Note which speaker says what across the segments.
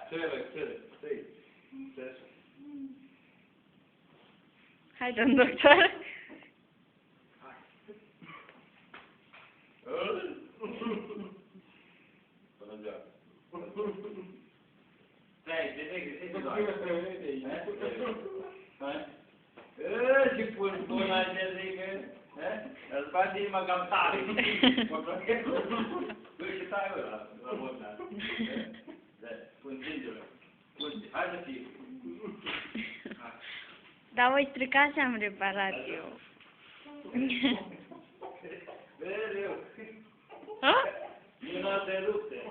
Speaker 1: Cele.
Speaker 2: Hai, domn doctor.
Speaker 1: Și pun pula de zică, îți bate inima cam tare. Băi, și tai ăla, la botnat. Pun gingeră. Hai să fii.
Speaker 2: Dar voi strica și am reparat eu.
Speaker 1: Mereu.
Speaker 2: Ha?
Speaker 1: Mâna te rupte.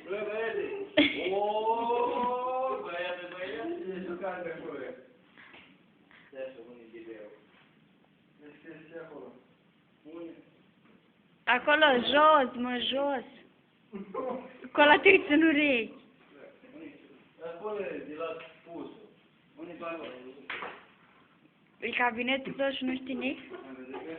Speaker 1: Bă, băiete. Oooo, băiete. E jucat pe acolo. Ia să pun video. Este acolo. Pune.
Speaker 2: Acolo, jos, mă, jos. Acolo te uiți în urechi.
Speaker 1: Acolo e de la pusul. Unde-i pe acolo?
Speaker 2: E cabinetul tău și nu știi nici?
Speaker 1: Am văzut că?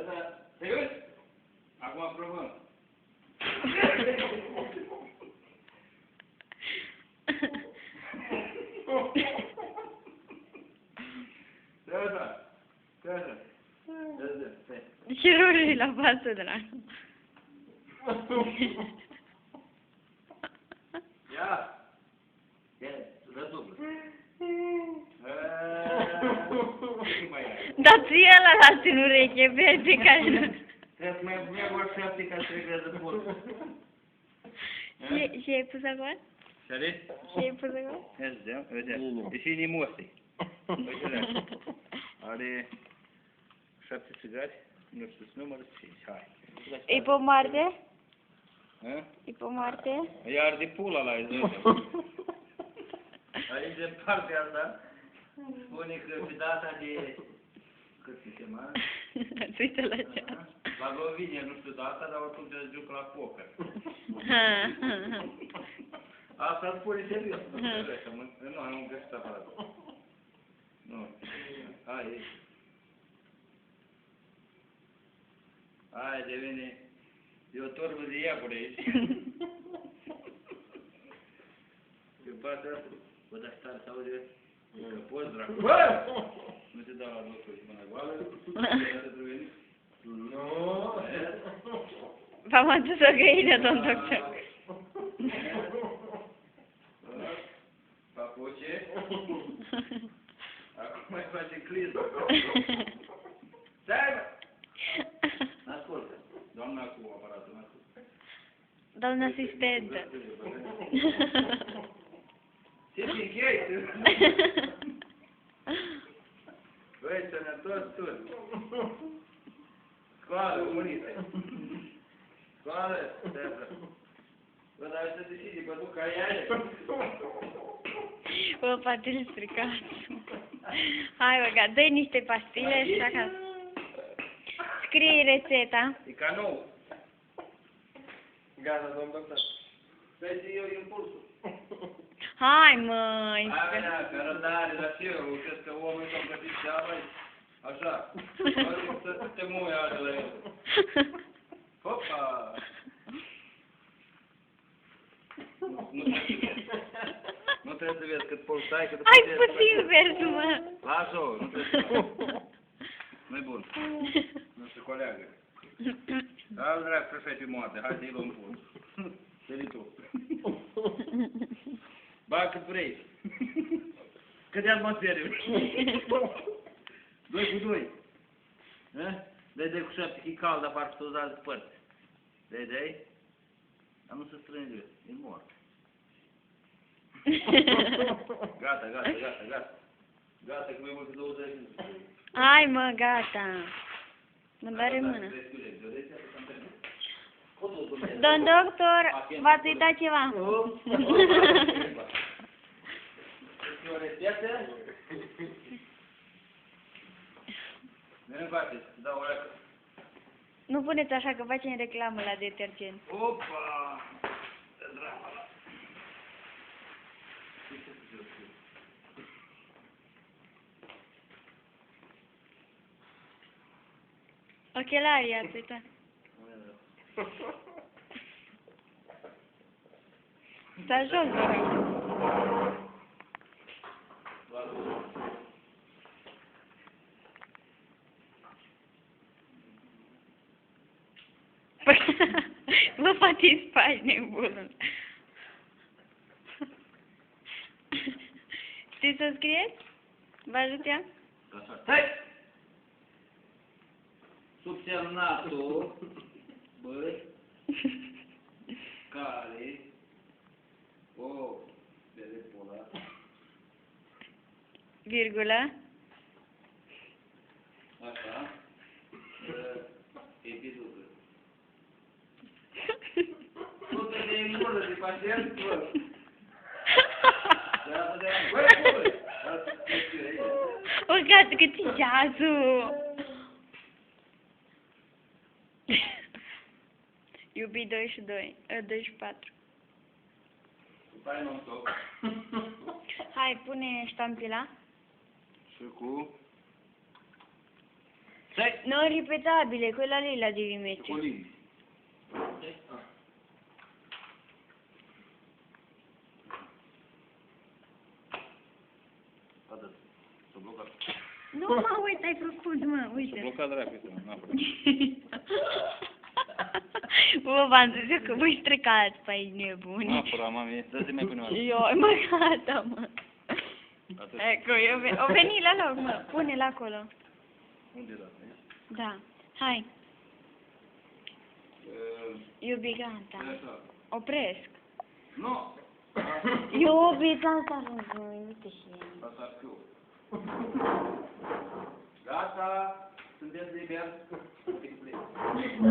Speaker 1: Da, te uiți? Acum aprobăm. Da.
Speaker 2: Chirurgii la față, dragă.
Speaker 1: Ia! Rădublu. Ce mai ai?
Speaker 2: Dar ție ăla las în ureche, verde, care nu...
Speaker 1: Trebuie să mai iau o șapte ca să regrează polul.
Speaker 2: Și ai pus acolo?
Speaker 1: Șare?
Speaker 2: Și ai pus acolo?
Speaker 1: Ia să vedem, vedem. E și inimul ăsta. Uite, are 7 țigari, nu știu, numărul 5, hai.
Speaker 2: E pe Marte?
Speaker 1: Ha?
Speaker 2: E pe Marte?
Speaker 1: E arde pula la el. Aici de partea asta spune că pe data de... Cât se chema?
Speaker 2: Uite la ceas.
Speaker 1: La Lovine, nu știu data, dar oricum te duc la poker. Asta spune serios. Nu, am găsit aparatul. Nu. Hai. Hai, devine... E o torbă de iaburi aici. Pe partea asta, bă, dar stare, s-aude, că poți, dracu. Bă! Nu te dau la locul și mâna goală, să trebuie nici. Nu!
Speaker 2: V-am adus o găină, domn doctor.
Speaker 1: Papuce. Acum mai face clismă. Stai, mă! Ascultă, doamna cu aparatul, ascultă.
Speaker 2: Doamna asistentă.
Speaker 1: Ce te închei? Băi, sănătos tu. Scoală, unită. Scoală, Stefă. Bă, dar să decide, bă, tu ca ea.
Speaker 2: Bă, poate le stricați. Hai, bă, gata, dă-i niște pastile și acasă. Scrie rețeta.
Speaker 1: E ca nou. Gata, domn doctor. Stai să iau impulsul.
Speaker 2: Hai, măi.
Speaker 1: Hai, mea, că răbdare, dar ce eu, cred că oamenii s-au găsit seama aici. Așa. Să te mui așa la el. Hopa! Nu trebuie să vezi cât poți stai, cât
Speaker 2: Hai puțin vers, mă.
Speaker 1: Lasă-o, nu trebuie să faci. Nu-i bun. Nu se coleagă. Da, drag, prefete moarte, hai să-i luăm pus. Vedi tu. Ba cât vrei. Cât de atmosfere. 2 cu 2. Dai cu 7, că e cald, dar parcă toți alți părți. Dai? Dar nu se strânge, e mort. Gata. Gata, că mai mult de 20 minute.
Speaker 2: Hai, mă, gata. Mă doare mâna. Domn doctor, v-ați uitat ceva?
Speaker 1: O rețetă? Nu-mi face, dau o leacă.
Speaker 2: Nu puneți așa că facem reclamă la detergent.
Speaker 1: Opa! Drama la...
Speaker 2: Ochelarii, ați uitat. Sta jos, vă rog. Vă faceți pași nebun. Știți să scrieți? Vă ajut ea?
Speaker 1: Hai! Subsemnatul, băi, care o telefonat
Speaker 2: Virgulă.
Speaker 1: așa epidură. Nu te de imură de pacient, bă. Băi,
Speaker 2: Uitați cât e ceasul! Iubi 24.
Speaker 1: Stai non-stop.
Speaker 2: Hai, pune ștampila.
Speaker 1: Și cu?
Speaker 2: Non ripetabile, quella lì la devi mettere.
Speaker 1: Colini. Atât. S-a blocat.
Speaker 2: Nu, mă, uite, ai făcut, mă,
Speaker 1: S-a
Speaker 2: uite.
Speaker 1: blocat dracu, n-a făcut.
Speaker 2: Bă, v-am zis eu că voi stricați pe aici nebuni.
Speaker 1: N-a făcut, mami, să-ți mai pune o dată.
Speaker 2: Eu, mă, gata, mă.
Speaker 1: Atât.
Speaker 2: Ecco, o veni la loc, mă, pune-l acolo.
Speaker 1: Unde e data?
Speaker 2: Da, hai, iubi, gata.
Speaker 1: Așa.
Speaker 2: Opresc.
Speaker 1: Nu!
Speaker 2: Iubi, gata, uite și el.
Speaker 1: Asta ar fi eu. Gata, sunteți liberi? Uitați-mă.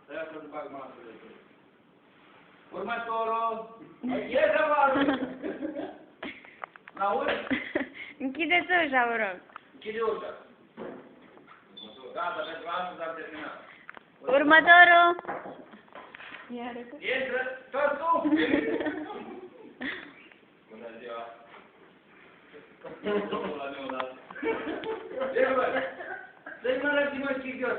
Speaker 1: Stai să bag masele. Următorul! Iese, mă! N-auzi?
Speaker 2: Închideți ușa, vă rog.
Speaker 1: Închide ușa. Gata, pentru astăzi am terminat.
Speaker 2: Următorul. Iară că...
Speaker 1: Iese, tot tu! Bună ziua! La meu, da. Ia, bă! Să-i mă lăsi, mă, chichios!